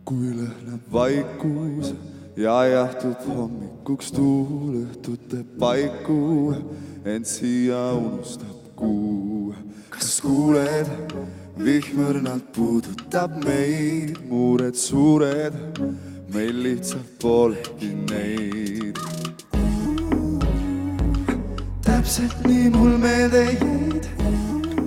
Kui lõhnab vaikus ja jahtud hommikuks tuul, õhtud teeb paiku, ent siia unustab kuu. Kas kuuled, vihmõrnalt puudutab meid, muured suured, meil lihtsalt polegi neid. Täpselt nii mul meelde jäid.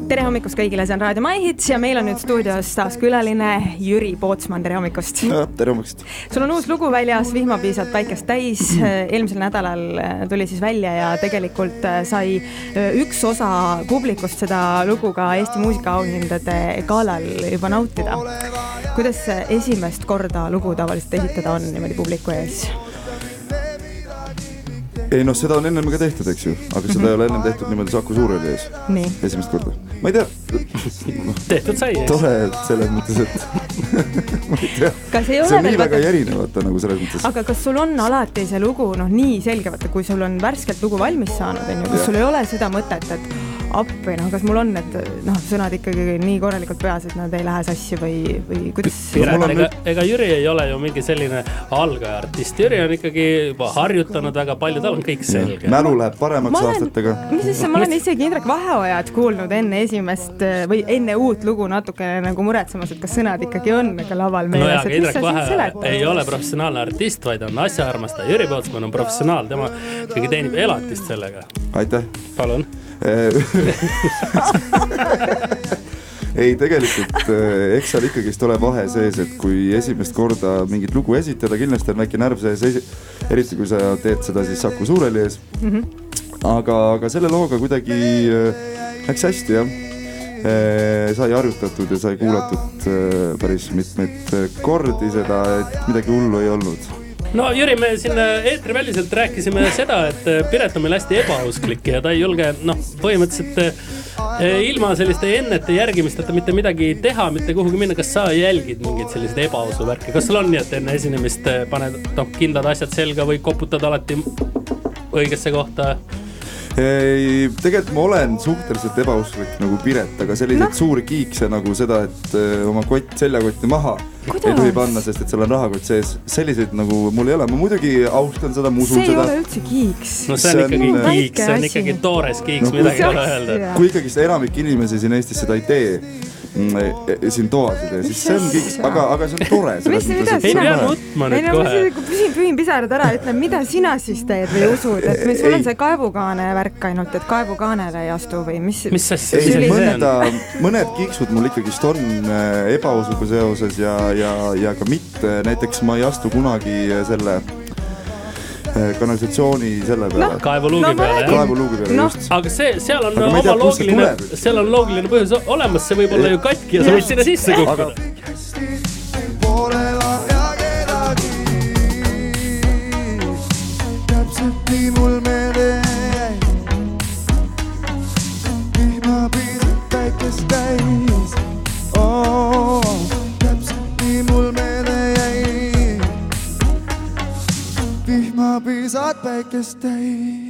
Tere hommikust kõigile, see on Raadio My Hits ja meil on nüüd stuudios taas külaline Jüri Pootsman, tere hommikust. Tere hommikust. Sul on uus lugu väljas, Vihmapiisad päikest täis. Eelmisel nädalal tuli siis välja ja tegelikult sai üks osa publikust seda lugu ka Eesti muusikaauhindade galal juba nautida. Kuidas esimest korda lugu tavaliselt esitada on niimoodi publiku ees? Ei seda on ennem ka tehtud, eks ju, aga seda ei ole ennem tehtud niimoodi Saku Suureli ees. Nii. Esimest korda. Ma ei tea. Tehtud sai ees. Tore selles mõttes, et ma ei tea. See on nii väga erinevata nagu selles mõttes. Aga kas sul on alati see lugu nii selge, kui sul on värskelt lugu valmis saanud, kas sul ei ole seda mõtet, et appi, kas mul on need sõnad ikkagi nii korralikult peas, et nad ei lähe sassi või kuidas? Ega Jüri ei ole ju mingi selline algajaartist. Jüri on ikkagi juba harjutanud väga palju, tal on kõik selge. Mälu läheb paremaks aastatega. Ma olen isegi Indrek Vaheojad kuulnud enne esimest või enne uut lugu natukene nagu muretsemas, et kas sõnad ikkagi on laval meeles. No ja, Indrek Vaheojad ei ole professionaalne artist, vaid on asjaarmastaja. Jüri Pootsman on professionaal, tema ikkagi teenib elatist sellega. Aitäh. Palun. Ei, tegelikult eks seal ikkagi ole vahe sees, et kui esimest korda mingit lugu esitada, kindlasti on väike närv sees, eriti kui sa teed seda siis Saku Suureli ees. Aga selle looga kuidagi läks hästi, jah. Sai harjutatud ja sai kuulatud päris mitmeid kordi seda, et midagi hullu ei olnud. No Jüri, me siin eetriväliselt rääkisime seda, et Piret on meil hästi ebausklik ja ta ei julge põhimõtteliselt ilma selliste ennete järgimisteta mitte midagi teha, mitte kuhugi minna. Kas sa jälgid mingid sellised ebausu värki? Kas sul on nii, et enne esinemist paned kindlad asjad selga või koputad alati õigesse kohta? Tegelikult ma olen suhteliselt ebausklik nagu Piret, aga selliseid suuri kiikse nagu seda, et oma seljakotti maha ei tohi panna, sest et seal on rahakott sees. Selliseid nagu mul ei ole. Ma muidugi austan seda, musun seda. See ei ole üldse kiiks. No see on ikkagi kiiks, see on ikkagi toores kiiks, midagi ei ole öelda. Kui ikkagi seda enamik inimesi siin Eestis seda ei tee, siin toasid, siis see on kiiks, aga see on tore. Ei pea nutma nüüd kohe. Pühin pisarad ära, ütle, mida sina siis teed või usud, et sul on see kaevukaane värk ainult, et kaevukaanele ei astu või mis see on? Mõned kiiksud mul ikkagi on ebausuga seoses ja ka mitte. Näiteks ma ei astu kunagi selle kanalisatsiooni selle peale. Kaevuluugi peale, just. Aga seal on oma loogiline põhjus olemas, see võib olla ju katki ja sa võid sinna sisse kukkuda. Täpselt nii mul meelde jäi, vihmapiisad päikest täis. Täpselt nii mul meelde jäi, vihmapiisad päikest täis.